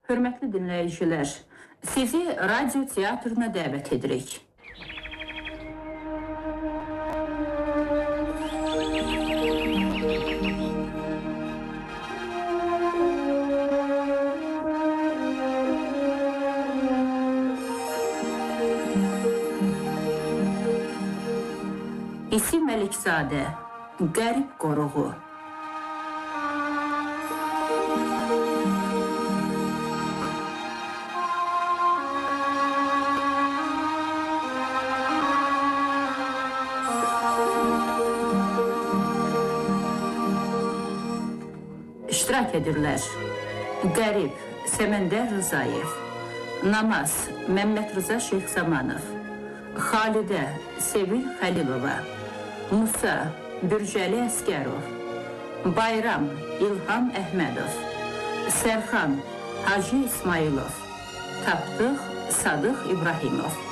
Hörmətli dinləyicilər, sizi radyo teatrına dəvət edirik. İsim Məlikzadə, Qərib Qoruğu. İştirak edirlər. Qərib, Səməndər Rızayev. Namaz, Məmməd Rıza Şeyxzamanov. Xalidə, Sevil Xəlilova. Musa, Bürcəli Əskərov. Bayram, İlham Əhmədov. Sərxan, Hacı İsmailov. Tapdıq, Sadıq İbrahimov.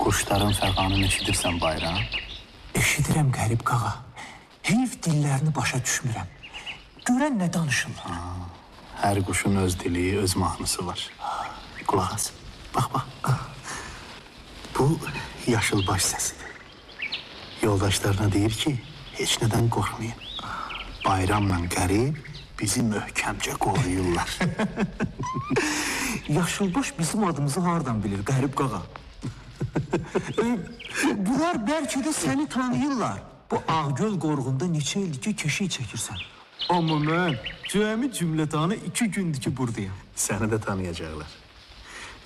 Quşların fəqanını eşidirsən Bayram? Eşidirəm Qərib qağa. Heyf dillərini başa düşmürəm. Görən nə danışırlar? Hər quşun öz dili, öz mahnısı var. Qulaq as. Bax, bax. Bu yaşılbaş səsidir. Yoldaşlarına deyir ki, heç nədən qorxmayın. Bayramla Qərib bizi möhkəmcə qoruyurlar. Yaşılbaş bizim adımızı hardan bilir Qərib qağa? Bunlar bəlkə də səni tanıyırlar. Bu Ağgöl qorğunda neçə ildir ki, keşik çəkirsən. Amma mən cəmi cümlətanı 2 gündür ki, buradayım. Səni də tanıyacaqlar.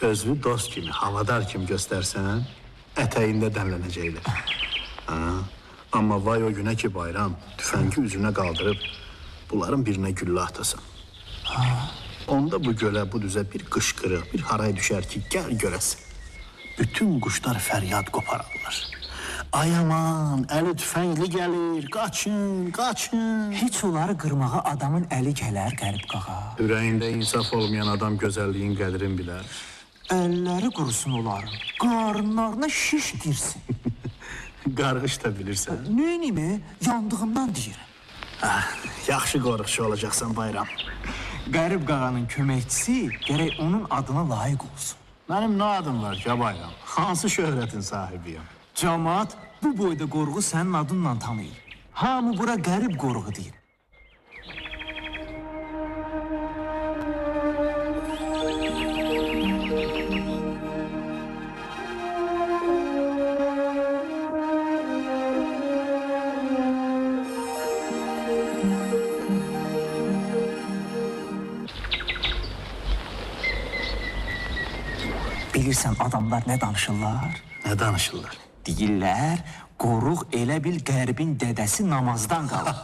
Özünü dost kimi, havadar kimi göstərsən, ətəyində dənlənəcəklər. Amma vay o günə ki, Bayram, tüfəngi üzünə qaldırıb, bunların birinə güllə atasan. Onda bu gölə, bu düzə bir qışqırıq, bir haray düşər ki, gəl görəsin. Bütün quşlar fəryad qopararlar. Ay aman, əli tüfəngli gəlir, qaçın, qaçın. Heç onları qırmağa adamın əli gələr Qərib qağa. Ürəyində insaf olmayan adam gözəlliyin qədrini bilər. Əlləri qurusun onların, qarınlarına şiş girsin. Qarğış da bilirsən. Neyini, yandığımdan deyirəm. Yaxşı qorxucu olacaqsan Bayram. Qərib qağanın köməkçisi gərək onun adına layiq olsun. Mənim nə adım var ki, Bayram? Hansı şöhrətin sahibiyim? Camaat bu boyda qorğu sənin adınla tanıyır. Hamı bura Qərib qorğu deyir. Bilirsən adamlar nə danışırlar? Nə danışırlar? Deyirlər, qoruq elə bil Qərbin dədəsi namazdan qalır.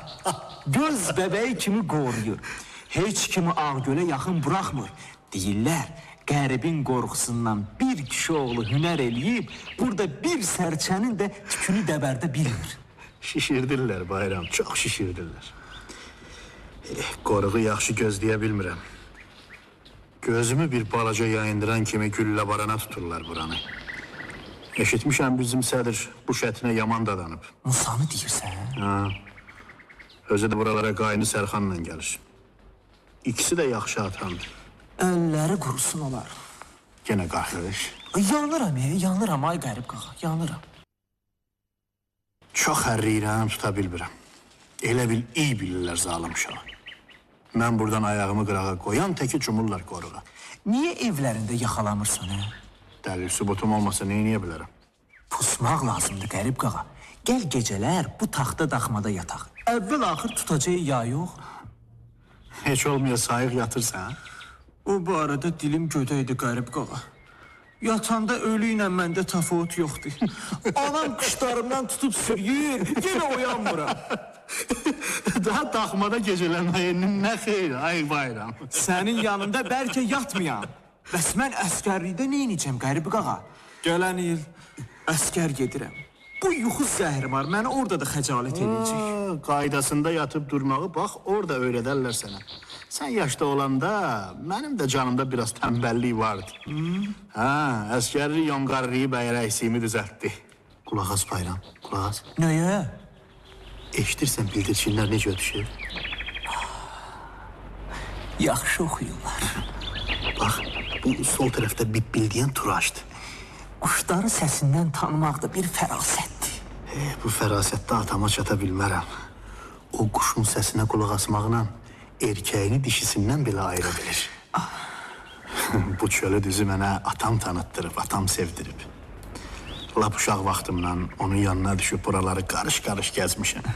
Göz bəbəyi kimi qoruyur. Heç kimi Ağgölə yaxın buraxmır. Deyirlər, Qərbin qorxusundan bir kişi oğlu hünər eləyib, burada bir sərçənin də tükünü dəbərdə bilmir. Şişirdirlər Bayram, çox şişirdirlər. Qoruğu yaxşı gözləyə bilmirəm. Gözümü bir balaca yayındıran kimi güllə barana tuturlar buranı. Eşitmişəm bizim sədr bu şətinə yaman dadanıb. Musanı deyirsən? Özü də buralara qayını Sərxanla gəlir. İkisi də yaxşı atandır. Əlləri qurusun olar. Yenə qarxış. Yanıram ay Qərib qağa, yanıram. Çox hərriyirəm, tuta bilmirəm. Elə bil iyi bilirlər zalım uşağı. Mən buradan ayağımı qırağa qoyan təki cumurlar qoruğa. Niyə evlərində yaxalamırsan, hə? Dəlil sübutum olmasa neyniyə bilərəm? Pusmaq lazımdır Qərib qağa. Gəl gecələr bu taxta daxmada yataq. Əvvəl axır tutacaq ya yox? Heç olmaya sayıq yatırsan? O barədə dilim gödəydi Qərib qağa. Yatanda ölü ilə məndə təfavüt yoxdur. Anam qışlarımdan tutub sürüyür, yenə oyanmıram. Daha daxmada gecələməyin nə xeyri, ay Bayram. Sənin yanında bəlkə yatmayan. Bəs mən əskərlikdə neyniyəcəm Qərib qağa? Gələn il əskər gedirəm. Bu yuxu zəhri var, məni orada da xəcalət edəcək. Qaydasında yatıb durmağı bax, orada öyrədərlər sənə. Sən yaşda olanda mənim də canımda biraz tənbəllik vardı. Hə, əskərlik yonqarlıyıb əyrəksiyimi düzəltdi. Qulaq as Bayram, qulaq as. Nəyə? Eşidirsən bildirçinlər necə ötüşür? Yaxşı oxuyurlar. Bax, bu sol tərəfdə bildiyin Turaçdır. Quşların səsindən tanımaq da bir fərasətdir. Bu fərasətdə atama çata bilmərəm. O quşun səsinə qulaq asmaqla erkəyini dişisindən belə ayıra bilir. Bu çölü düzü mənə atam tanıtdırıb, atam sevdirib. Lap uşaq vaxtımdan onun yanına düşüb buraları qarış-qarış gəzmişəm.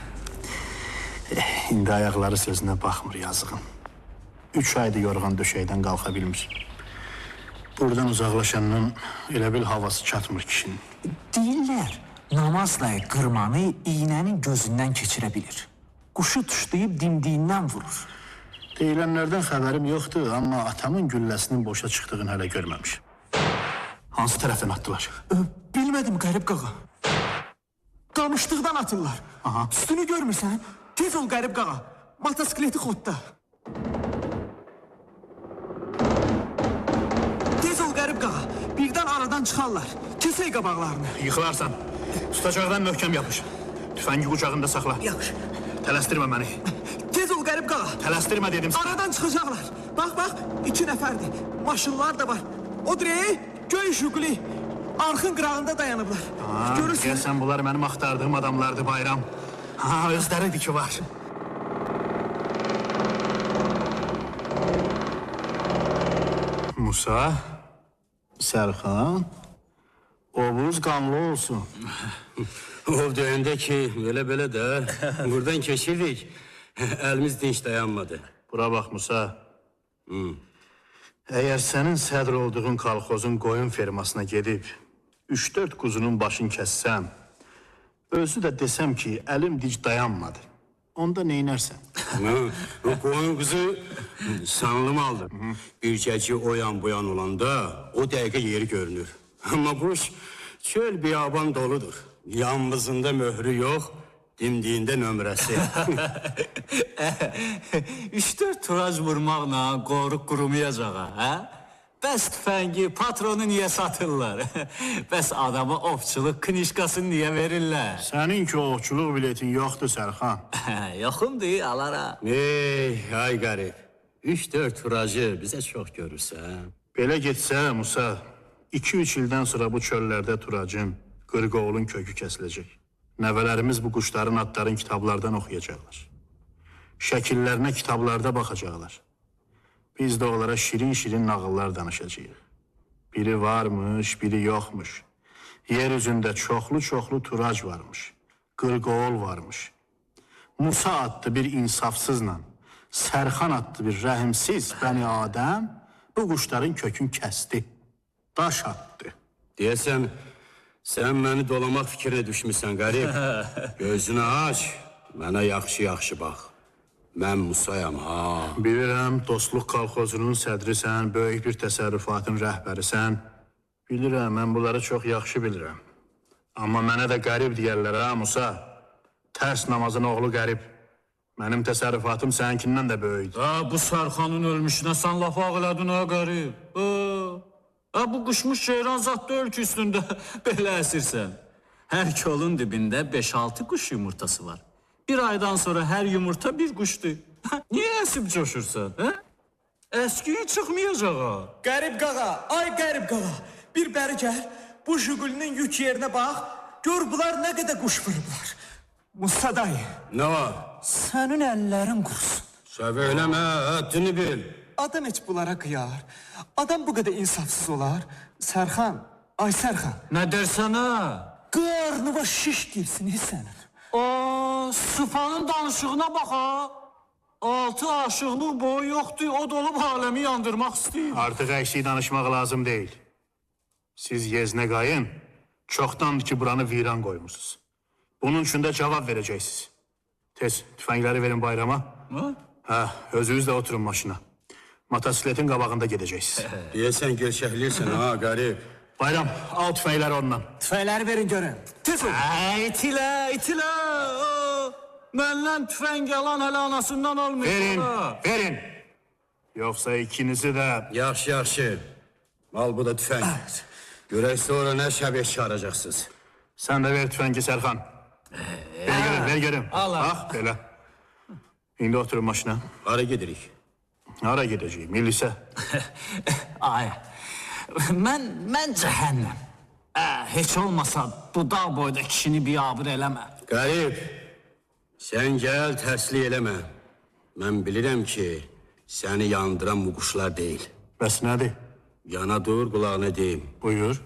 İndi ayaqları sözünə baxmır yazığım. 3 aydır yorğan döşəkdən qalxa bilmir. Buradan uzaqlaşandan elə bil havası çatmır kişinin. Deyirlər, namazla qırmanı iynənin gözündən keçirə bilir. Quşu tuşlayıb dimdiyindən vurur. Deyilənlərdən xəbərim yoxdur, amma atamın gülləsinin boşa çıxdığını hələ görməmişim. Hansı tərəfdən atdılar? Bilmədim Qərib qağa. Qamışlıqdan atırlar. Aha. Üstünü görmürsən? Tez ol Qərib qağa. Motosikleti xodda. Tez ol Qərib qağa. Birdən aradan çıxarlar. Kesək qabaqlarını. Yıxılarsan. Tutacaqdan möhkəm yapış. Tüfəngi qucağında saxla. Yaxşı. Tələsdirmə məni. Tez ol Qərib qağa. Tələsdirmə dedim. Aradan çıxacaqlar. Bax, 2 nəfərdir. Maşınlar da var. O dirək, göy şüquli. Arxın qırağında dayanıblar. Görürsən? Deyəsən bunlar mənim axtardığım adamlardı Bayram. Özləridir ki var. Musa, Sərxan, ovuz qanlı olsun. Ov döyəndə ki, belə də buradan keçirdik. Əlimiz dinç dayanmadı. Bura bax Musa. Əgər sənin sədr olduğun kolxozun qoyun fermasına gedib 3-4 quzunun başını kəssəm, özü də desəm ki, əlim dic dayanmadı. Onda neynərsən? O qoyun qızı sanılım aldı. Bircəci o yan bu yan olanda o dəqiqə yeri görünür. Amma quş çöl biyaban doludur. Yanımızında möhrü yox, dimdiyində nömrəsi. 3-4 turac vurmaqla qoruq qurumayacaq, hə? Bəs tüfəngi, patronu niyə satırlar? Bəs adama ovçuluq knişkasını niyə verirlər? Sənin ki, ovçuluq biletin yoxdur Sərxan. Yoxumdur, alaram. Ay qərib, 3-4 turacı bizə çox görürsən. Belə getsə, Musa, 2-3 ildən sonra bu çöllərdə turacın, qırqoğulun kökü kəsiləcək. Nəvələrimiz bu quşların adların kitablardan oxuyacaqlar. Şəkillərinə kitablarda baxacaqlar. Biz də onlara şirin-şirin nağıllar danışacağıq. Biri varmış, biri yoxmuş. Yer üzündə çoxlu turac varmış. Qırqoğul varmış. Musa adlı bir insafsızla, Sərxan adlı bir rəhimsiz bəni Adəm bu quşların kökün kəsdi. Daş attı. Deyəsən, sən məni dolamaq fikrinə düşmüsən, qərib. Gözünü aç, mənə yaxşı-yaxşı bax. Mən Musayam, ha. Bilirəm, dostluq kolxozunun sədrisən, böyük bir təsərrüfatın rəhbərisən. Bilirəm, mən bunları çox yaxşı bilirəm. Amma mənə də qərib deyərlər, ha, Musa. Tərs namazın oğlu qərib. Mənim təsərrüfatım səninkindən də böyükdür. Bu Sərxanın ölmüşünə sən laf ağladın, ha, qarib. Bu quşmuş ceyran zatlı ölkü üstündə belə əsirsən. Hər kolun dibində 5-6 quş yumurtası var. Bir aydan sonra hər yumurta bir quşdur. Niyə əsib coşursan? Əskiyi çıxmayacaq ha. Qərib qağa, ay Qərib qağa. Bir bəri gəl, bu Jigulinin yük yerinə bax. Gör bunlar nə qədər quş vurublar. Musa dayı. Nə var? Sənin əllərin qurusun. Səvə eləmə, həddini bil. Adam heç bunlara qıyar. Adam bu qədər insafsız olar. Sərxan, ay Sərxan. Nə dersən ha? Qarnıva şiş girsin sənin. Sıfanın danışığına bax ha. 6 aşıqlıq boyu yoxdur, o dolub aləmi yandırmaq istəyir. Artıq əksik danışmaq lazım deyil. Siz yeznə qayın, çoxdandır ki, buranı viran qoymusunuz. Bunun üçün də cavab verəcəksiniz. Tez, tüfəngləri verin Bayrama. Özünüz də oturun maşına. Motosikletin qabağında gedəcəksiniz. Deyəsən gerçəkliyirsən ha qarib. Bayram, al tüfəkləri ondan. Tüfəkləri verin görün. Tüfün. İtilə. Məndən tüfəng alan hələ anasından olmuş. Verin. Yoxsa ikinizi də... Yaxşı. Al bu da tüfəng. Görək sonra nə şəbək çıxaracaqsınız. Sən də ver tüfəngi Sərxan. Ver görüm. Bax, belə. İndi oturun maşına. Hara gedirik? Hara gedəcəyik? Milisə. Ay, mən cəhənnəm. Heç olmasa bu dağ boyda kişini biabır eləmə. Qarib, sən gəl tərslik eləmə. Mən bilirəm ki, səni yandıran bu quşlar deyil. Bəs nədir? Yana dur, qulağına deyim. Buyur.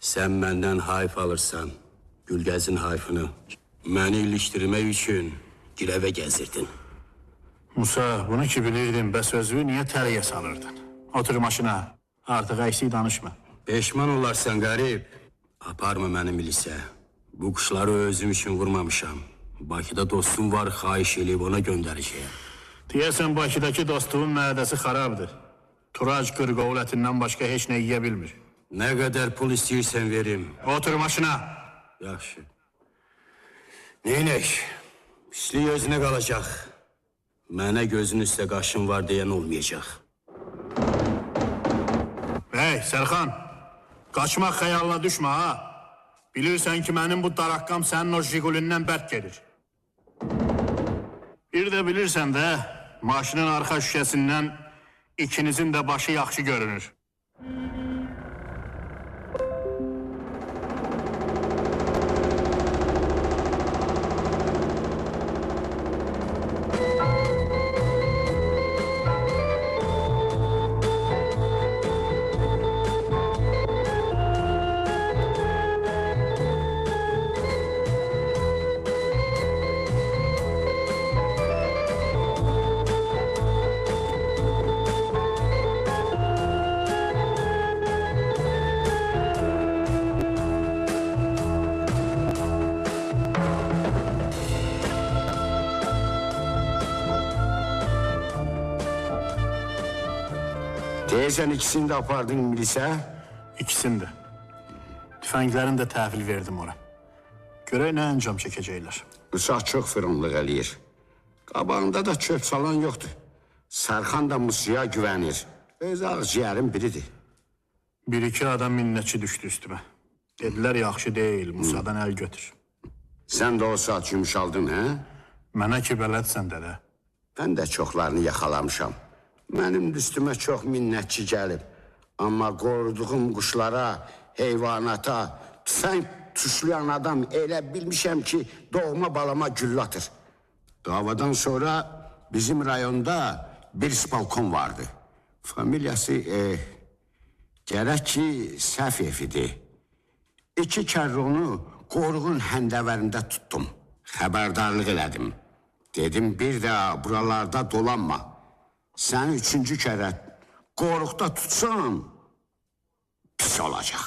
Sən məndən hayf alırsan, Gülgəzin hayfını. Məni ilişdirmək üçün girəvə gəzirdin. Musa, bunu ki bilirdin, bəs özünü niyə təliyə salırdın? Otur maşına, artıq əksik danışma. Peşman olarsan qarib. Aparma məni milisə. Bu quşları özüm üçün vurmamışam. Bakıda dostum var, xahiş eləyib ona göndərəcəyəm. Deyəsən Bakıdakı dostumun mədəsi xarabdır. Turac qırqoğul ətindən başqa heç nə yiyə bilmir. Nə qədər pul istəyirsən verim. Otur maşına. Yaxşı. Neynək? Pislik özünə qalacaq. Mənə gözün üstə qaşın var deyən olmayacaq. Hey, Sərxan, qaçmaq xəyalına düşmə ha. Bilirsən ki, mənim bu daraqqam sənin o Jigulindən bərk gedir. Bir də bilirsən də, maşının arxa şüşəsindən ikinizin də başı yaxşı görünür. Deyəsən ikisini də apardın milisə? İkisini də. Tüfənglərini də təhvil verdim ora. Görək nə əncam çəkəcəklər. Uşaq çox fırınlıq eləyir. Qabağında da çöp salan yoxdur. Sərxan da Musaya güvənir. Öz ağciyərin biridir. Bir-iki adam minnətçi düşdü üstümə. Dedilər, yaxşı deyil, Musadan əl götür. Sən də o saat yumuşaldın, hə? Mənə ki bələdsən dədə. Mən də çoxlarını yaxalamışam. Mənim üstümə çox minnətçi gəlib. Amma qoruduğum quşlara, heyvanata, tüfəng tuşlayan adam elə bilmişəm ki, doğma balama güllə atır. Davadan sonra bizim rayonda bir spalkon vardı. Familiyası gərək ki, Səfiyev idi. 2 kərr onu qoruğun həndəvərində tutdum. Xəbərdarlıq elədim. Dedim, bir də buralarda dolanma. Səni 3-cü kərə qoruqda tutsam, pis olacaq.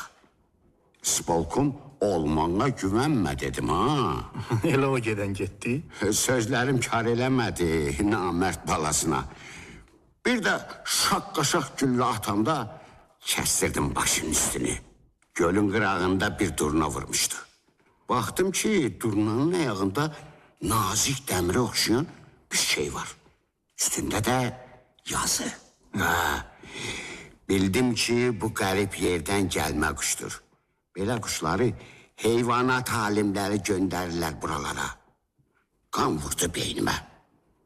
Spolkum olmana güvənmə dedim, ha. Elə o gedən getdi. Sözlərim kar eləmədi namərd balasına. Bir də şaqqa-şaq güllə atanda kəstirdim başın üstünü. Gölün qırağında bir durna vurmuşdu. Baxdım ki, durnanın ayağında nazik dəmirə oxşayan bir şey var. Üstündə də yazı. Bildim ki, bu qərib yerdən gəlmə quşdur. Belə quşları heyvanat alimləri göndərirlər buralara. Qan vurdu beynimə.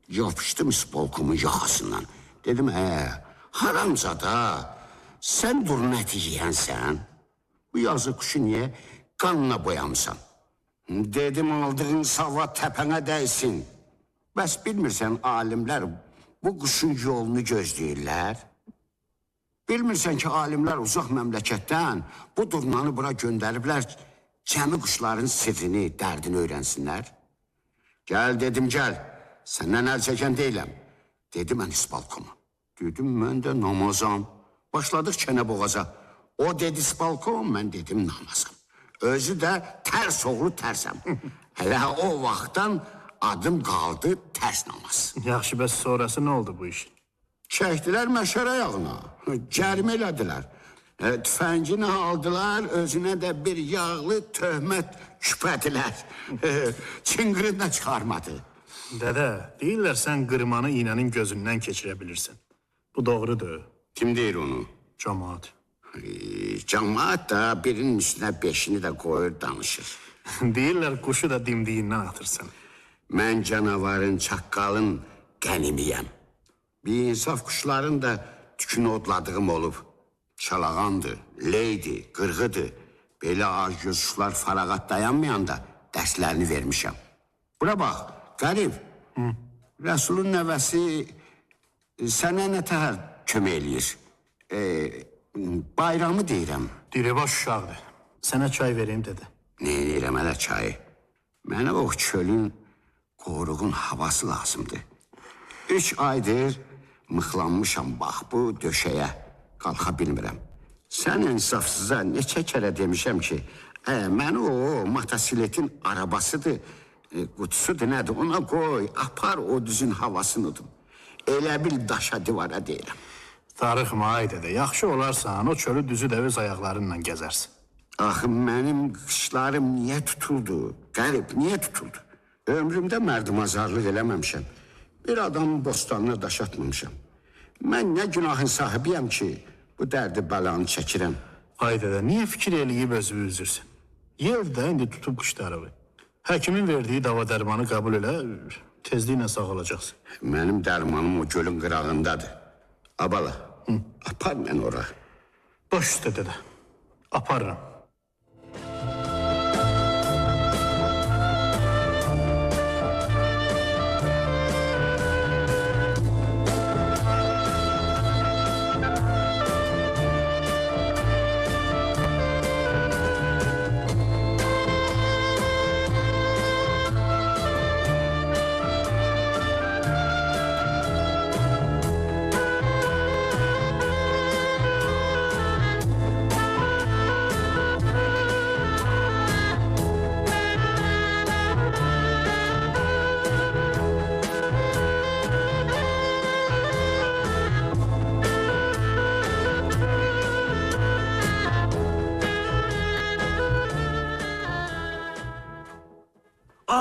Yapışdım spolkumun yaxasından. Dedim, haramzada, sən durna əti yiyənsən. Bu yazı quşu niyə qanla boyamısan? Dedim, aldığın savad təpənə dəysin. Bəs bilmirsən, alimlər bu quşun yolunu gözləyirlər. Bilmirsən ki, alimlər uzaq məmləkətdən bu durnanı bura göndəriblər, cəmi quşların sirrini, dərdini öyrənsinlər. Gəl dedim, gəl, səndən əl çəkən deyiləm. Dedim, mən İspalkoma. Dedim, mən də namazam. Başladıq çənə boğaza. O dedi İspalkom, mən dedim namazam. Özü də tərs oğlu tərsəm. Hələ o vaxtdan adım qaldı tərs namaz. Yaxşı, bəs sonrası nə oldu bu işin? Çəkdilər məşər ayağına, cərimə elədilər. Tüfəngini aldılar, özünə də bir yağlı töhmət küpədilər. Çıngırını çıxarmadı. Dədə, deyirlər sən qırmanı iynənin gözündən keçirə bilirsən. Bu doğrudur. Kim deyir onu? Camaat. Cəmaat da birinin üstünə beşini də qoyur danışır. Deyirlər quşu da dimdiyindən atırsan. Mən canavarın, çaqqalın qənimiyəm. Bir insaf quşların da tükünü odladığım olub. Çalağandır, leydi, qırğıdır. Belə acgöz quşlar farağat dayanmayanda dərslərini vermişəm. Bura bax, qərib. Rəsulun nəvəsi sənə nə təhər kömək eləyir? Bayramı deyirəm. Diribaş uşaqdır. Sənə çay vereyim dədə. Ne deyirəm hələ çayı? Mənə o çölün, qoruğun havası lazımdır. 3 aydır mıxlanmışam bax bu döşəyə. Qalxa bilmirəm. Sən insafsıza neçə kərə demişəm ki, məni o motosikletin arabasıdır, qutusudur, nədir? Ona qoy, apar o düzün havasınıdır. Elə bil daşa divara deyirəm. Darıxma ay dədə, yaxşı olarsan o çölü düzü də öz ayaqlarınla gəzərsin. Axı mənim qışlarım niyə tutuldu? Qərib, niyə tutuldu? Ömrümdə mərdimazarlıq eləməmişəm. Bir adamın bostanına daş atmamışam. Mən nə günahın sahibiyəm ki, bu dərdi bəlanı çəkirəm. Ay dədə, niyə fikir eləyib özünü üzürsən? Yer də indi tutub quşları. Həkimin verdiyi dava dərmanı qəbul elə, tezliklə sağalacaqsın. Mənim dərmanım o gölün qırağındadır. Abala, apar mən ora. Baş üstə dədə, aparıram.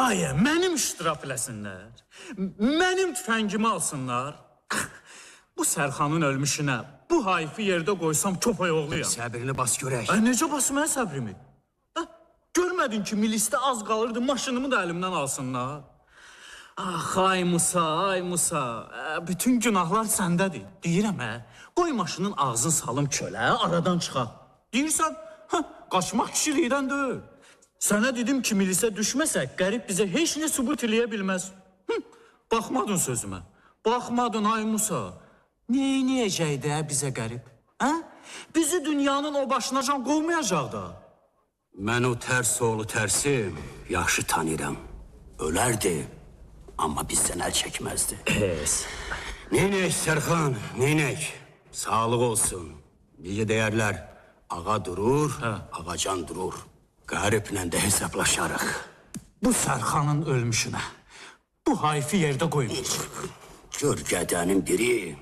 Ayə, mənim iştiraf eləsinlər. Mənim tüfəngimi alsınlar. Bu Sərxanın ölmüşünə bu hayfi yerdə qoysam köpək oğluyam. Səbrini bas görək. Necə basım mən səbrimi? Görmədin ki, milisdə az qalırdı, maşınımı da əlimdən alsınlar. Ay Musa, ay Musa, bütün günahlar səndədir. Deyirəm, qoy maşının ağzını salım kölə, aradan çıxaq. Deyirsən, qaçmaq kişilikdən deyil. Sənə dedim ki, milisə düşməsək, qərib bizə heç nə sübut eləyə bilməz. Baxmadın sözümə. Baxmadın, ay Musa. Neyniyəcək də bizə qərib? Bizi dünyanın o başınacan qovmayacaq da. Mən o tərs oğlu tərsi yaxşı tanıyıram. Ölərdi, amma bizdən əl çəkməzdi. Neynək Sərxan, neynək? Sağlıq olsun. Necə deyərlər, ağa durur, ağacan durur. Qəriblə də hesablaşarıq. Bu Sərxanın ölmüşünə, bu hayfi yerdə qoyun. Gör gədənin biri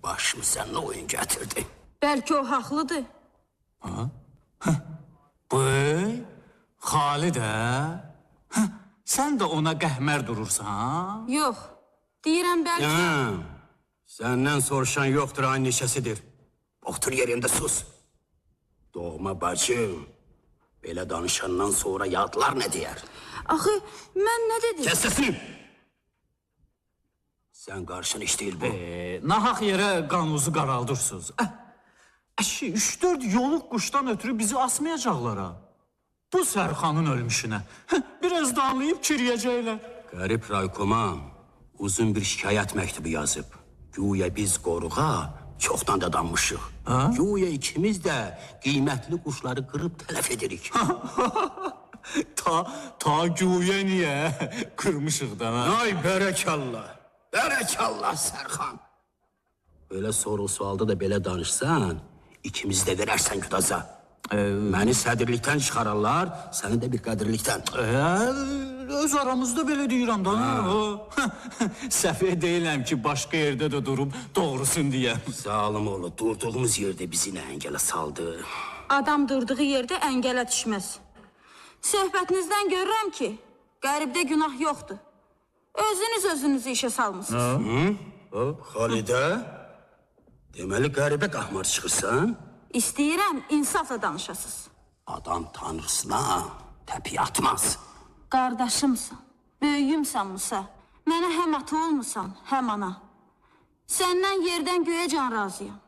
başımı sənlə oyun gətirdi. Bəlkə o haqlıdır. Bəy, Xalid sən də ona qəhmər durursan? Yox, deyirəm bəlkə... Səndən soruşan yoxdur, aynı neçəsidir. Otur yerində sus. Doğma bacım, belə danışandan sonra yadlar nə deyər? Axı, mən nə dedim? Kəs səsini! Sən qarşın işləyir bu. Nahaq yerə qanuzu qaraldırsınız. Əşi, 3-4 yoluq quşdan ötürü bizi asmayacaqlar ha. Bu Sərxanın ölmüşünə. Biraz da anlayıb kiriyəcəklər. Qərib Raykoma uzun bir şikayət məktubu yazıb. Güya biz qoruğa çoxdan da danmışıq. Güya ikimiz də qiymətli quşları qırıb tələf edirik. Ta güya niyə qırmışıq da? Ay bərəkallah, bərəkallah Sərxan. Belə soru sualda da belə danışsan, ikimiz də verərsən güdaza. Məni sədrlikdən çıxararlar, səni də bir qədirlikdən. Öz aramızda belə deyirəm da. Səfih deyiləm ki, başqa yerdə də durub doğrusun deyəm. Zalım oğlu, durduğumuz yerdə bizi nə əngələ saldı. Adam durduğu yerdə əngələ düşməz. Söhbətinizdən görürəm ki, qəribdə günah yoxdur. Özünüzü işə salmısınız. Xalidə, deməli qəribə qahmar çıxırsan? İstəyirəm, insafla danışasınız. Adam tanrısına təpi atmaz. Qardaşımsan, böyüyümsanmısa, mənə həm ata olmusan, həm ana. Səndən yerdən göyə can razıyam.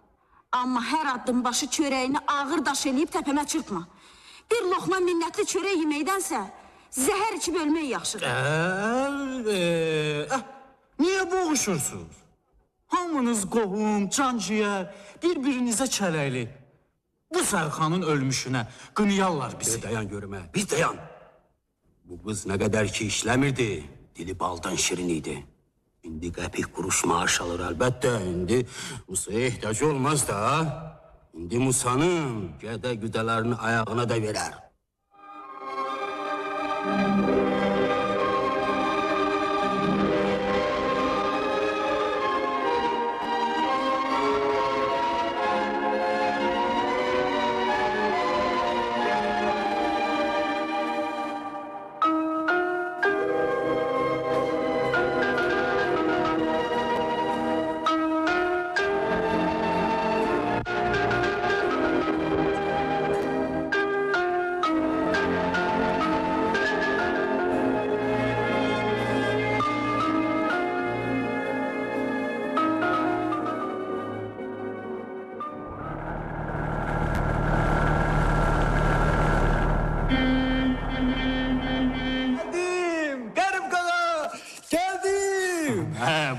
Amma hər addım başı çörəyini ağır daş eləyib təpəmə çırpma. Bir loxma minnətli çörək yeməkdənsə, zəhər içib ölmək yaxşıdır. Niyə boğuşursunuz? Hamınız qohum, canciyər, bir-birinizə çələkli. Bu Sərxanın ölmüşünə qınıyarlar bizi. Dayan görmə, biz dayan. Bu qız nə qədər ki işləmirdi, dili baldan şirin idi. İndi qəpik quruş maaş alır əlbəttə, indi Musaya ehtiyac olmaz da. İndi Musanın gədə güdələrini ayağına da verər.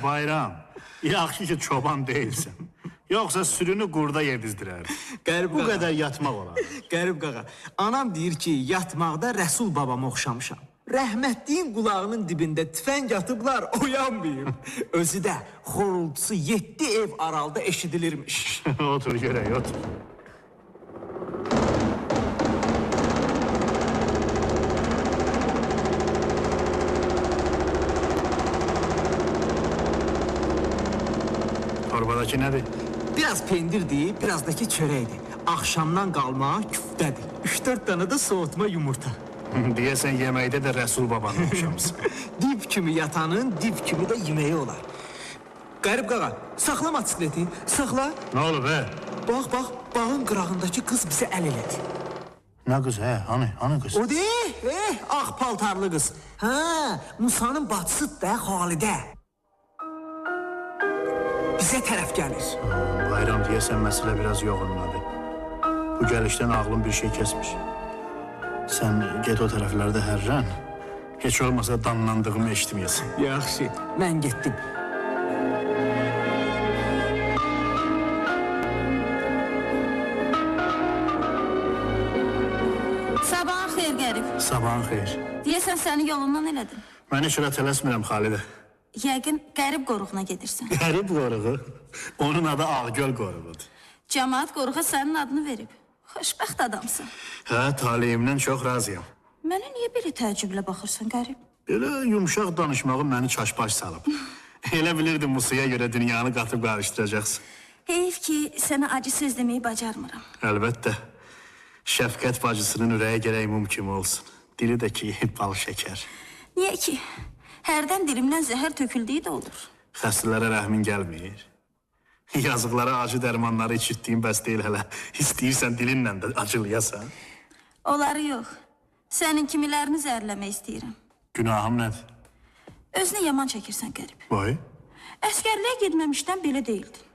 Bayram, yaxşı ki çoban değilsən. Yoxsa sürünü qurda yedizdirər. Qərib Bu qağa. qədər yatmaq olar. Qərib qağa, anam deyir ki, yatmaqda Rəsul babama oxşamışam. Rəhmətliyin qulağının dibində tüfəng atıblar, oyanmayıb. Özü də xorultusu 7 ev aralda eşidilirmiş. Otur görək, otur. Torbadakı nədir? Biraz pendirdir, biraz da ki çörəkdir. Axşamdan qalma küftədir. 3-4 dənə də soğutma yumurta. Deyəsən yeməkdə də Rəsul babanı oxşamısın. Dib kimi yatanın dib kimi də yeməyi olar. Qərib qağa, saxla motosikleti, saxla. Nə olub, Bax, bağın qırağındakı qız bizə əl elədi. Nə qız, Hanı qız? O deyil, ağ paltarlı qız. Musanın bacısıdır da, Xalidə. Bizə tərəf gəlir. Bayram, deyəsən məsələ biraz yoğunladı. Bu gəlişdən ağlım bir şey kəsmiş. Sən get o tərəflərdə hərrən. Heç olmasa danlandığımı eşitməyəsin. Yaxşı, mən getdim. Sabahın xeyir qərib. Sabahın xeyir. Deyəsən səni yolundan elədim. Mən heç ora tələsmirəm, Xalidə. Yəqin qərib qoruğuna gedirsən. Qərib qoruğu. Onun adı Ağgöl qoruğudur. Cəmaət qoruğa sənin adını verib. Xoşbəxt adamsın. Taleyimdən çox razıyam. Mənə niyə belə təəccüblə baxırsan qərib? Belə yumşaq danışmağı məni çaşbaş salıb. Elə bilirdim Musaya görə dünyanı qatıb qarışdıracaqsın. Heyif ki, sənə acı söz deməyi bacarmıram. Əlbəttə. Şəfqət bacısının ürəyə gərək mum kimi olsun. Dili də ki, bal şəkər. Niyə ki? Hərdən dilimdən zəhər töküldüyü də olur. Xəstələrə rəhmin gəlmir. Yazıqlara acı dərmanları içirtdiyin bəs deyil hələ. İstəyirsən dilinlə də acılayasan. Onları yox. Sənin kimilərini zəhərləmək istəyirəm. Günahım nədir? Özünü yaman çəkirsən qərib. Vay. Əskərliyə getməmişdən belə deyildin.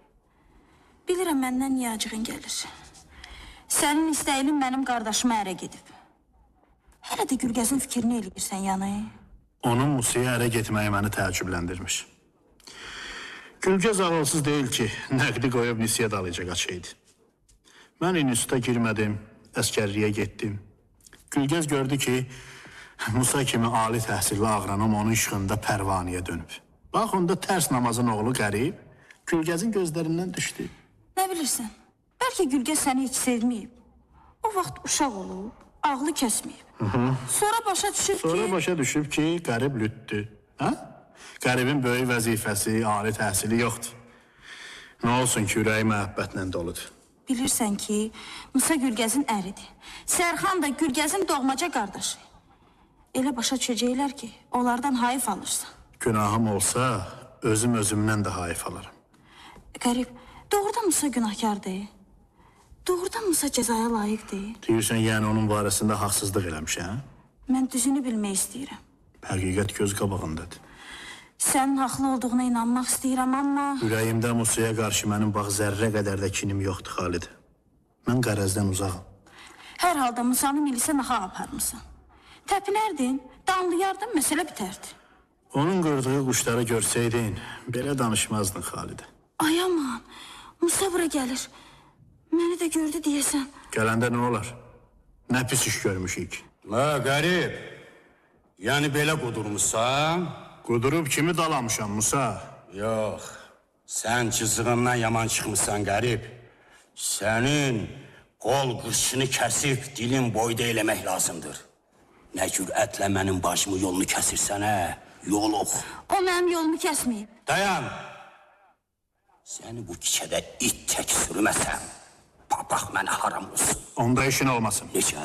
Bilirəm məndən niyə acığın gəlir. Sənin istəyilin mənim qardaşıma ərə gedib. Hələ də Gülgəzin fikrini eləyirsən yanı. Onun Musaya ərə getməyi məni təəccübləndirmiş. Gülgəz ağılsız deyil ki, nəqdi qoyub nisiyə dalıca qaçaydı. Mən instituta girmədim, əskərliyə getdim. Gülgəz gördü ki, Musa kimi ali təhsilli ağranım onun işığında pərvaniyə dönüb. Bax, onda tərs namazın oğlu qərib, Gülgəzin gözlərindən düşdü. Nə bilirsən? Bəlkə Gülgəz səni heç sevməyib. o vaxt uşaq olub, ağlı kəsməyib. Sonra başa düşüb ki... Sonra başa düşüb ki, qərib lütdü. Hə? Qəribin böyük vəzifəsi, ali təhsili yoxdur. Nə olsun ki, ürəyi məhəbbətlə doludur. Bilirsən ki, Musa Gülgəzin əridir. Sərxan da Gülgəzin doğmaca qardaşı. Elə başa düşəcəklər ki, onlardan hayf alırsan. Günahım olsa, özümdən də hayf alaram. Qərib, doğrudan Musa günahkar deyil. Doğrudan Musa cəzaya layiq deyil. Deyirsən, yəni onun barəsində haqsızlıq eləmişəm? Mən düzünü bilmək istəyirəm. Həqiqət göz qabağındadır. Sənin haqlı olduğuna inanmaq istəyirəm, amma... Ürəyimdə Musaya qarşı mənim bax zərrə qədər də kinim yoxdur, Xalid. Mən qərəzdən uzaqım. Hər halda Musanı milisə naxa aparmısan. Təpinərdin, danlayardın, məsələ bitərdi. Onun qırdığı quşları görsəydin, belə danışmazdın, Xalid. Ay aman, Musa bura gəlir. Məni də gördü deyəsən. Gələndə nə olar? Nə pis iş görmüşük. Qərib. Yəni belə qudurmuşsan? Qudurub kimi dalamışam, Musa? Yox, sən cızığından yaman çıxmışsan, Qərib. Sənin qol qırşını kəsib dilin boyda eləmək lazımdır. Nə cürətlə mənim başımı yolunu kəsirsən, hə? Yoluq. O mənim yolumu kəsməyib. Dayan. Səni bu küçədə it tək sürməsəm, papaq mənə haram olsun. Onda işin olmasın. Necə?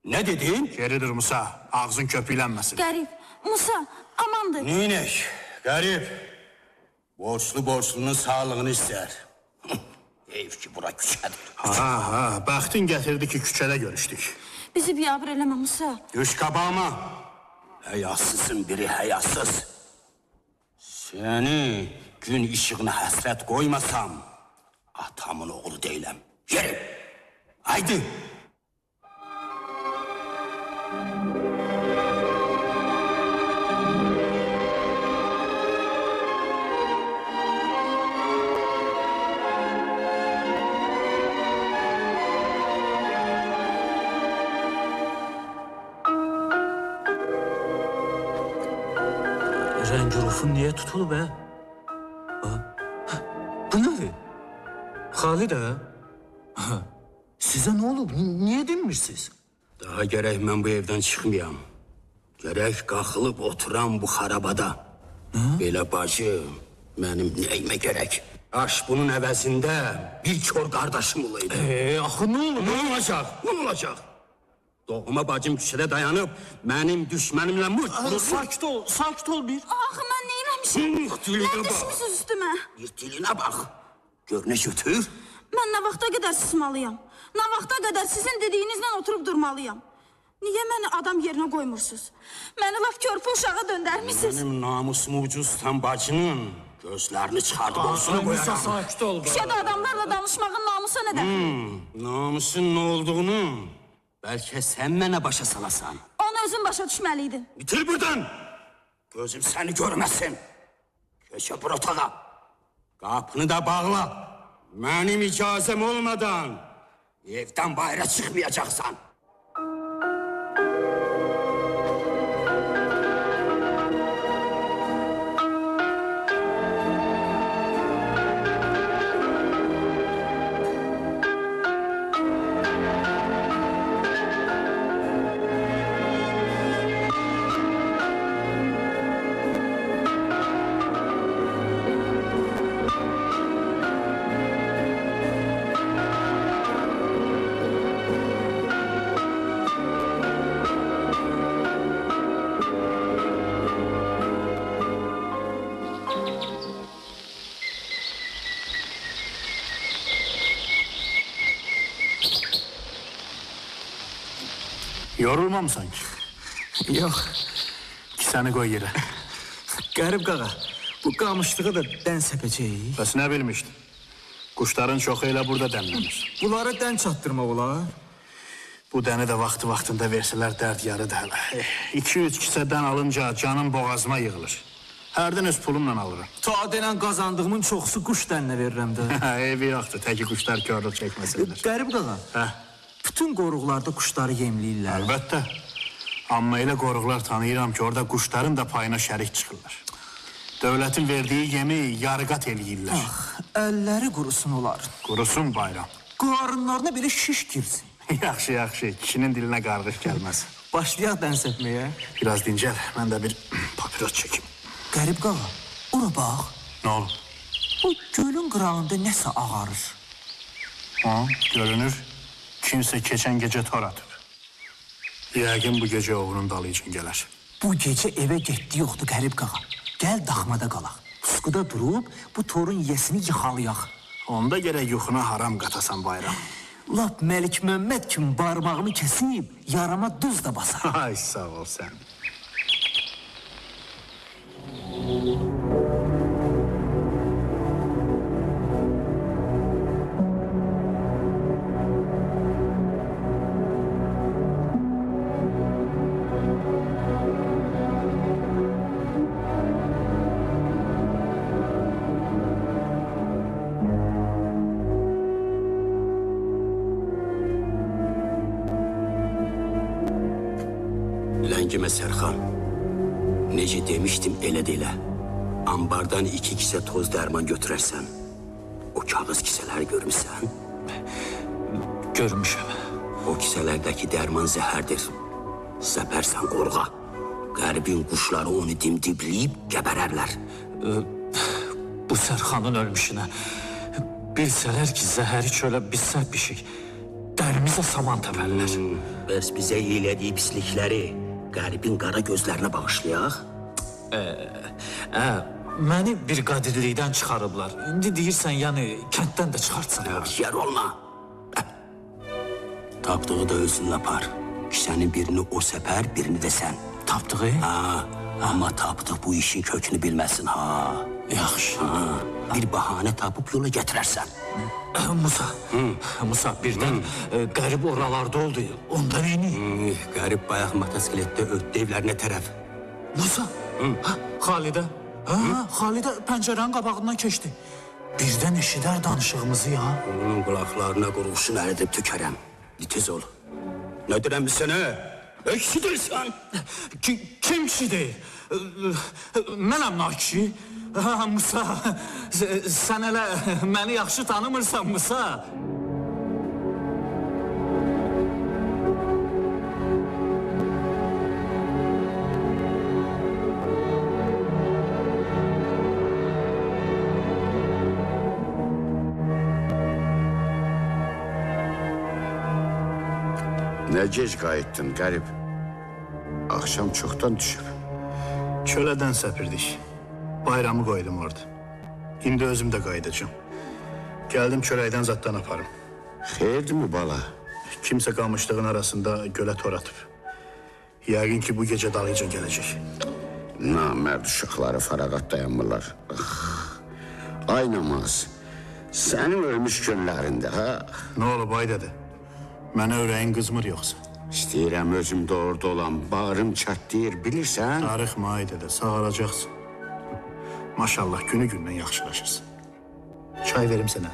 Nə dedin? Geridir Musa, ağzın köpüylənməsin. Qərib, Musa, amandır. Neynək, Qərib. Borçlunun sağlığını istər. Heyf ki, bura küçədir. Ha, bəxtin gətirdi ki, küçədə görüşdük. Bizi biyabır eləmə, Musa. Düş qabağıma. Həyasızın biri həyasız. Səni gün işığına həsrət qoymasam, atamın oğlu deyiləm. Yeri, haydi. Rəngirufun niyə tutulub, hə? Bu nədir? Xalid, hə? Sizə nə olub? Niyə dinmirsiniz? Daha gərək mən bu evdən çıxmayam. Gərək qalxılıb oturam bu xarabada. Belə bacı, mənim nəyimə gərək? Aş bunun əvəzində bir kör qardaşım olaydı. Axı nə olub? Nə olacaq? Nə olacaq? Doğma bacım küçədə dayanıb, mənim düşmənimlə mırt. Sakit ol bir. Axı, mən neyləmişim? Dilinə Nə bax. düşmüsünüz üstümə? Bir dilinə bax. Gör nə götür. Mən nə vaxta qədər susmalıyam? Nə vaxta qədər sizin dediyinizlə oturub durmalıyam? Niyə məni adam yerinə qoymursunuz? Məni laf körpü uşağa döndərmişsiniz. Mənim namusumu ucuz tutan bacının gözlərini çıxardıb olsuna qoyaram. Sakit ol. Küçədə adamlarla danışmağın namusa nə dəxli? Namusun nə olduğunu bəlkə sən mənə başa salasan. Onu özün başa düşməliydin. Bitir buradan. Gözüm səni görməsin. Köçə bir otağa. Qapını da bağla. Mənim icazəm olmadan evdən bayıra çıxmayacaqsan. Yorulmamısan ki? Yox, Kisəni qoy yerə. Qərib qağa, bu qamışlığa da dən səpəcəyik. Bəs nə bilmişdin? Quşların çoxu elə burada dənlənir. Bunlara dən çatdırmaq olar. Bu dəni də vaxtı-vaxtında versələr dərd yarıdır hələ. 2-3 kisədən alınca canım boğazıma yığılır. Hərdən öz pulumla alıram. Ta denən qazandığımın çoxusu quş dəninə verirəm də. Evi yoxdur, təki quşlar körlük çəkməsinlər. Qərib qağa, Hə, bütün qoruqlarda quşları yemləyirlər. əlbəttə. Amma elə qoruqlar tanıyıram ki, orada quşların da payına şərik çıxırlar. Dövlətin verdiyi yemi yarıqat eləyirlər. Əlləri qurusun olar. Qurusun bayram. Qarınlarına belə şiş girsin. Yaxşı, yaxşı. Kişinin dilinə qarğış gəlməz. Başlayaq dən səpməyə. Biraz dincəl, mən də bir papiros çəkim. Qərib qağa, ora bax. Nə olub? Bu gölün qırağında nəsə ağarır. Ha, görünür, kimsə keçən gecə tor atıb. Yəqin bu gecə oğlunun dalı üçün gələr. Bu gecə evə getdi yoxdur qərib qağa. Gəl daxmada qalaq. Puskuda durub bu torun yiyəsini yıxalayaq. Onda gərək yuxuna haram qatasan bayram. Lap Məlik Məmməd kimi barmağımı kəsib, yarama duz da basar. Ay, sağ ol sən. Ləngimə Sərxan. Necə demişdim, elə də elə. Ambardan 2 kisə toz dərman götürərsən. O kağız kisələri görmüşsən. Görmüşəm. O kisələrdəki dərman zəhərdir. Səpərsən qoruğa. Qərbin quşları onu dimdibləyib gəbərərlər. Bu Sərxanın ölmüşünə bilsələr ki, zəhəri çölə biz səpişik. Dərimizə saman təpərlər. Bəs bizə elədiyi pislikləri Qərbin qara gözlərinə bağışlayaq. Məni bir qadirlikdən çıxarıblar. İndi deyirsən, yəni kənddən də çıxartsınlar. Yer olma. Tapdığı da özünlə apar. Kisənin birini o səpər, birini də sən. Tapdığı? Amma tapdıq bu işin kökünü bilməsin ha. Yaxşı. Bir bahanə tapıb yola gətirərsən. Musa, birdən qərib oralarda oldu. Onda neyini? Qərib bayaq motosikletdə ötdü evlərinə tərəf. Musa, Xalidə. Xalidə pəncərənin qabağından keçdi. Birdən eşidər danışığımızı ya. Onun qulaqlarına qurğuşun əridib tükərəm. Tez ol. Nə deyirəm sənə? Eşidirsən? Kim kişidir? Mənəm nakişi. Musa, sən hələ məni yaxşı tanımırsan, Musa. Nə gec qayıtdın qərib? Axşam çoxdan düşüb. Kölədən səpirdik. Bayramı qoydum orada. İndi özüm də qayıdacağım. Gəldim çörəkdən zaddan aparım. Xeyirdirmi bala? Kimsə qamışlığın arasında gölə tor atıb. Yəqin ki, bu gecə dalıca gələcək. Namərd uşaqları fərağat dayanmırlar. Ay namaz, sənin ölmüş günlərində, ha? Nə olub ay dədə? Mənə ürəyin qızmır yoxsa? İstəyirəm özüm də orada olan, bağrım çatlayır, bilirsən? Darıxma ay dədə, sağalacaqsın. Maşallah, günü-gündən yaxşılaşırsın. Çay verim sənə.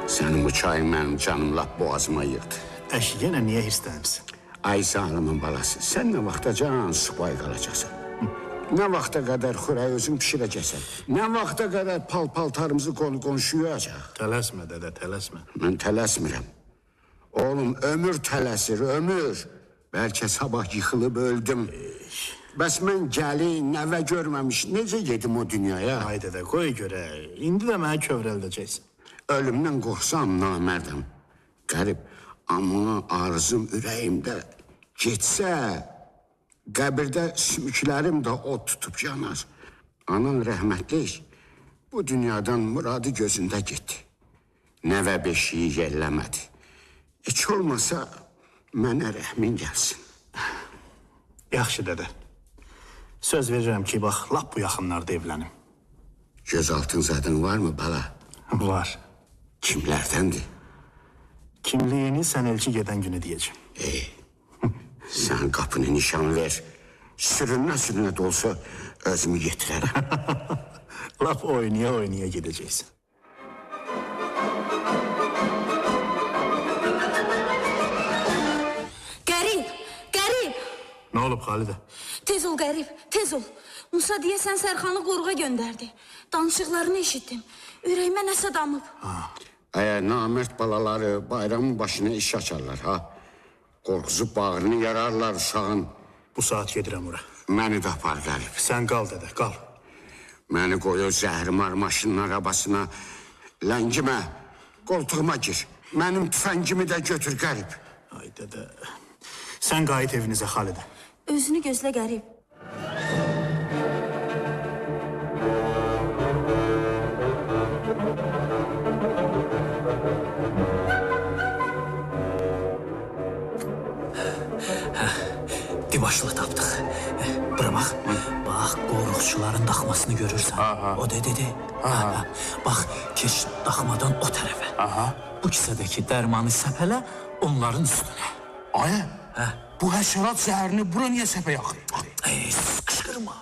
Sənin bu çayın mənim canım lap boğazıma yığdı. Əşi, yenə niyə hirslənirsən? Ay sağlamın balası, sən nə vaxta can subay qalacaqsan? Nə vaxta qədər xörək özün pişirəcəksən? Nə vaxta qədər pal-paltarımızı qonşuyacaq? Tələsmə dədə, tələsmə. Mən tələsmirəm. Oğlum, ömür tələsir, ömür. Bəlkə sabah yıxılıb öldüm. Bəs mən gəlin, nəvə görməmiş, necə yedim o dünyaya? Ay dədə, qoy görə. İndi də mənə kövrəldəcəksən. Ölümdən qorxsam namərdəm. Qərib, amma arzum ürəyimdə getsə, qəbirdə sümüklərim də od tutub yanar. Anan rəhmətlik, bu dünyadan muradı gözündə getdi. Nəvə beşiyi yelləmədi. Heç olmasa mənə rəhmin gəlsin. Yaxşı dədə. Söz verirəm ki, bax, lap bu yaxınlarda evlənim. Göz altın zadın varmı bala? Var. Kimlərdəndir? Kimliyini sən elçi gedən günü deyəcəm. Sən qapını nişan ver. Sürünə də olsa özümü yetirərəm. Lap oynaya gedəcəksən. Qərib! Nə olub Xalidə? Tez ol Qərib, tez ol. Musa deyəsən Sərxanı qoruğa göndərdi. Danışıqlarını eşitdim. Ürəyimə nəsə damıb. Namert balaları bayramın başına iş açarlar ha. Qorxusu bağrını yararlar uşağın. Bu saat gedirəm ora. Məni də apar Qərib. Sən qal dədə, qal. Məni qoy o zəhrimar maşının arabasına. Ləngimə, qoltuğuma gir. Mənim tüfəngimi də götür Qərib. Ay dədə. Sən qayıt evinizə Xalidə. Özünü gözlə Qərib. Dibaşlı tapdıq. Bura bax. Bax, qoruqçuların daxmasını görürsən. O dedi. Bax, keç daxmadan o tərəfə. Bu kisədəki dərmanı səpələ onların üstünə. Ayə, bu həşərat zəhərini bura niyə səpə yaxır? Qışqırma.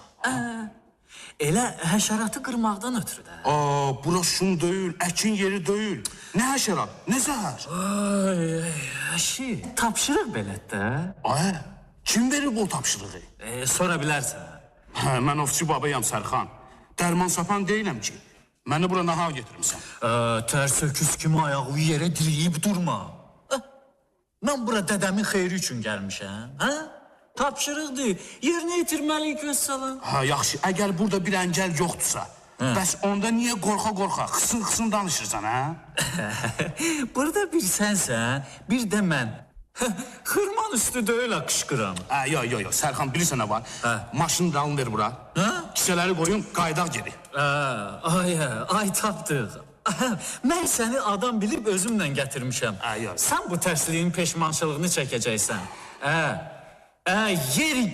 Elə həşəratı qırmaqdan ötürü də. Bura şun deyil, əkin yeri deyil. Nə həşərat, nə zəhər? Əşi, tapşırıq belət də. Ayə, kim verib o tapşırığı? Sora bilərsən. Mən ofçu babayam Sərxan. Dərman sapan deyiləm ki. Məni bura naha getirmişsən. Tərs öküz kimi ayağı yerə diriyib durma. Mən bura dədəmin xeyri üçün gəlmişəm. Tapşırıqdır, yerinə yetirməliyik vəssalam. Yaxşı, əgər burada bir əngəl yoxdursa, bəs onda niyə qorxa-qorxa, xısın-xısın danışırsan, Burada bir sənsən, bir də mən. Xırman üstü deyil qışqıram. Yox, Sərxan, bilirsən nə var? Maşını dalın ver bura. Kisələri qoyun, qaydaq geri. Ay tapdıq. Mən səni adam bilib özümlə gətirmişəm. Sən bu tərsliyin peşmançılığını çəkəcəksən. Yeri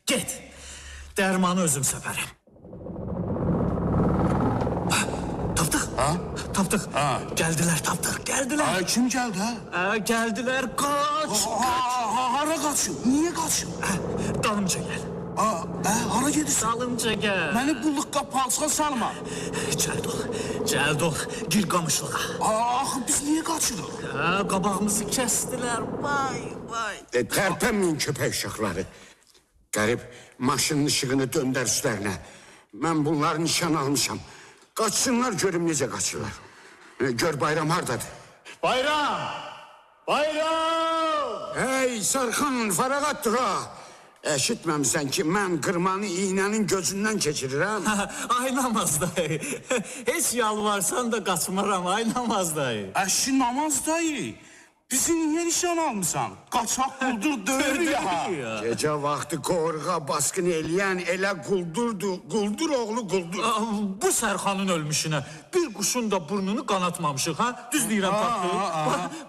get. Dərmanı özüm səpərəm. Tapdıq. Gəldilər, tapdıq, gəldilər. Kim gəldi, Gəldilər, qaç. Hara qaçın, niyə qaçın? Dalımca gəl. Hara gedirsən? Dalımca gəl. Məni bulluqqa palçığa salma. Cəld ol, gir qamışlığa. Axı biz niyə qaçırıq? Qabağımızı kəsdilər, vay. Tərpənməyin köpək uşaqları. Qərib, maşının işığını döndər üstlərinə. Mən bunları nişan almışam. Qaçsınlar, görüm necə qaçırlar. Gör bayram hardadır. Bayram! Hey, Sarxan, fərağat dur ha. Eşitməmsən ki, mən qırmanı iğnənin gözündən keçirirəm. Ay namaz dayı. Heç yalvarsan da qaçmaram, ay namaz dayı. Əşi namaz dayı. Bizi niyə nişan almışsan? Qaçaq quldur döyür ya. Gecə vaxtı qoruğa baskın eləyən elə quldurdu. Quldur oğlu quldur. Bu Sərxanın ölmüşünə bir quşun da burnunu qanatmamışıq, ha? Düz deyirəm tapdı.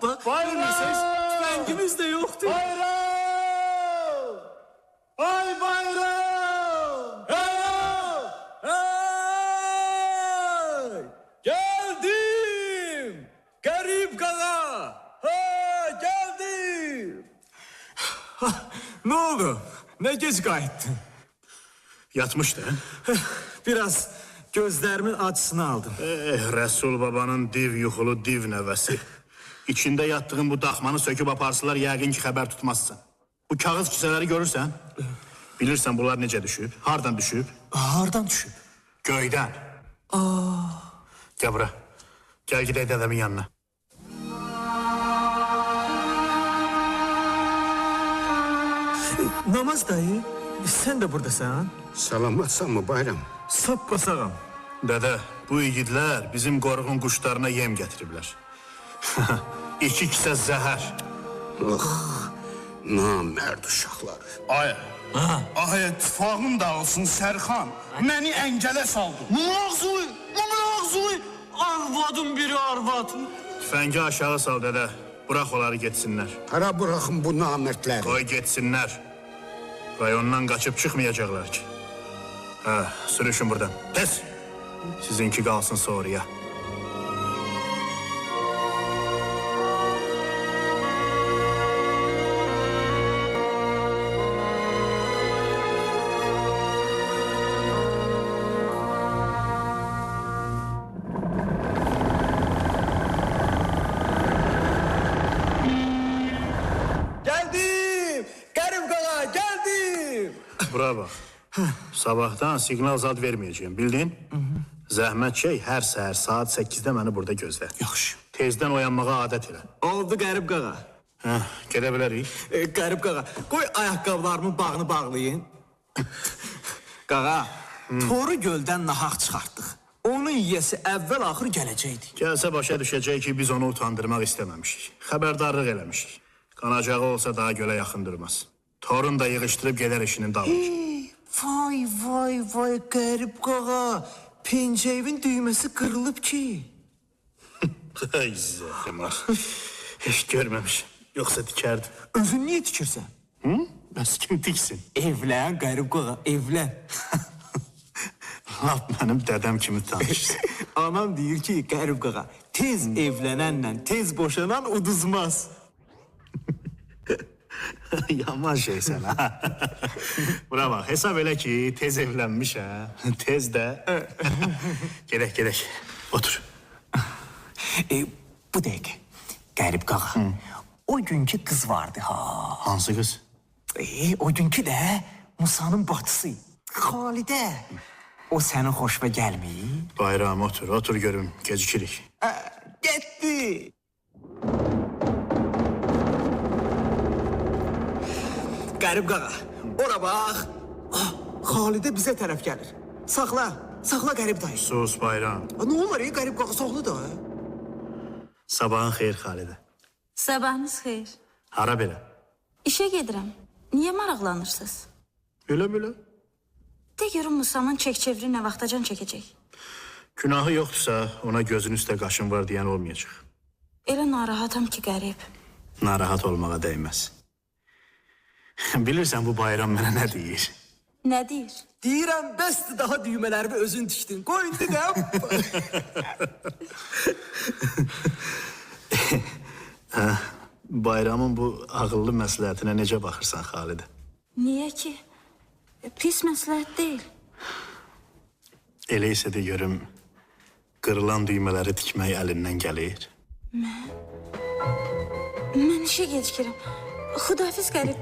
Bax, görmürsünüz, tüfəngimiz də yoxdur. Ay bayram! Geldim! Qərib qağa! Geldim! Ne oldu? Ne geç qayıtdın? Yatmışdı. Biraz gözlərimin acısını aldım. Rəsul babanın div yuxulu div nəvəsi. İçində yatdığın bu daxmanı söküb aparsılar, yəqin ki, xəbər tutmazsın. Bu kağız kisələri görürsən, bilirsən bunlar necə düşüb, hardan düşüb? Hardan düşüb? Göydən. Gəl bura, gəl gidək dədəmin yanına. Namaz dayı, sən də buradasan. Salamatsan mı bayram? Sappasağam. Dədə, bu igidlər bizim qoruğun quşlarına yem gətiriblər. 2 kisə zəhər. Namərd uşaqlar. Ay, tifağım dağılsın Sərxan. Məni əngələ saldın. Mağzuy! Arvadın biri arvad. Tüfəngi aşağı sal dədə, bırax onları getsinlər. Hara bıraxın bu namərdləri? Qoy getsinlər. Rayondan qaçıb çıxmayacaqlar ki. Sürüşün buradan. Tez! Sizinki qalsın sonraya. Geldim! Qərib qağa, geldim! Bura bax. Sabahdan siqnal zad verməyəcəyim, bildin? Zəhmət çək, hər səhər saat 8-də məni burada gözlə. Yaxşı. Tezdən oyanmağa adət elə. Oldu Qərib qağa. Hə, gedə bilərik. Qərib qağa, qoy ayaqqabılarımın bağını bağlayın. Qağa, toru göldən nahaq çıxartdıq. Onun yiyəsi əvvəl-axır gələcəkdi. Gəlsə başa düşəcək ki, biz onu utandırmaq istəməmişik. Xəbərdarlıq eləmişik. Qanacağı olsa daha gölə yaxın durmaz. Torun da yığışdırıb gedər işinin dalınca. Vay, vay, vay Qərib qağa. Pencəyivin düyməsi qırılıb ki. Ay zəhrim var. Heç görməmişim. Yoxsa dikərdim. Özün niyə tikirsən? Hı? Bəs kim tiksin? Evlən Qərib qağa, evlən. Lap mənim dədəm kimi tanışsın. Anam deyir ki, Qərib qağa, tez evlənənlə tez boşanan uduzmaz. Yaman şeysən ha. Bura bax, hesab elə ki, tez evlənmiş ha. Tez də. Gedək. Otur. Bu dəqiqə, Qərib qağa, o günkü qız vardı ha. Hansı qız? O günkü də Musanın bacısı, Xalidə. O sənin xoşuna gəlmir? Bayram, otur görüm, gecikirik. Getdi. Qərib qağa, ora bax. Xalidə bizə tərəf gəlir. Saxla Qərib dayı. Sus Bayram. Nə olur Qərib qağa, soğlu da. Sabahın xeyir Xalidə. Sabahınız xeyir. Hara belə? İşə gedirəm. Niyə maraqlanırsınız? Belə. De görüm Musanın çək-çevri nə vaxtacan çəkəcək? Günahı yoxdursa, ona gözün üstə qaşın var deyən olmayacaq. Elə narahatam ki, Qərib. Narahat olmağa dəyməz. Bilirsən bu bayram mənə nə deyir? Nə deyir? Deyirəm, bəsdir daha düymələrimi özün tikdin. Qoy indi də. Bayramın bu ağıllı məsləhətinə necə baxırsan Xalidə? Niyə ki? Pis məsləhət deyil. Elə isə de görüm, qırılan düymələri tikmək əlindən gəlir. Mən işə gecikirəm. Xudafiz Qərib.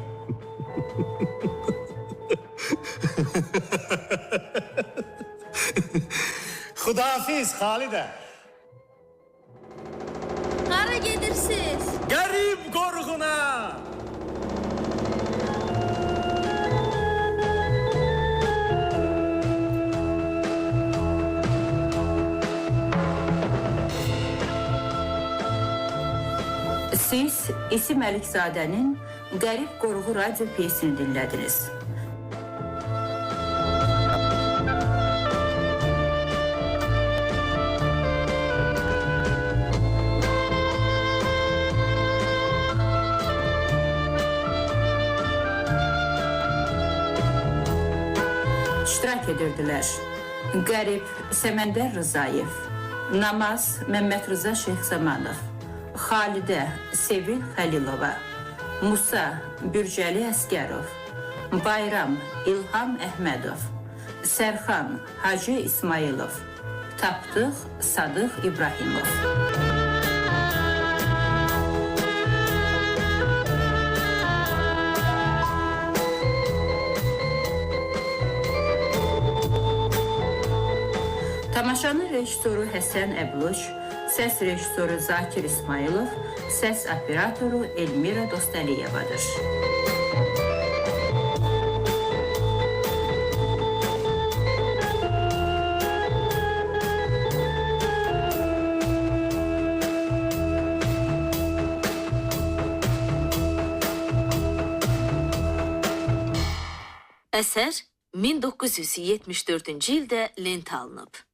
Xudafiz Xalidə. Hara gedirsiniz? Qərib qoruğuna. Siz İsim Əlikzadənin Qərib Qoruğu radyo piyesini dinlədiniz. İştirak edirdilər Qərib Səməndər Rızayev, Namaz Məmməd Rıza Şeyxzamanov, Xalidə Sevil Xəlilova, Musa Bürcəli Əskərov, Bayram İlham Əhmədov, Sərxan Hacı İsmailov, Tapdıq Sadıq İbrahimov. Tamaşanın rejissoru Həsən Əbluş, səs rejissoru Zakir İsmailov, səs operatoru Elmira Dostəliyevadır. Əsər 1974-cü ildə lent alınıb.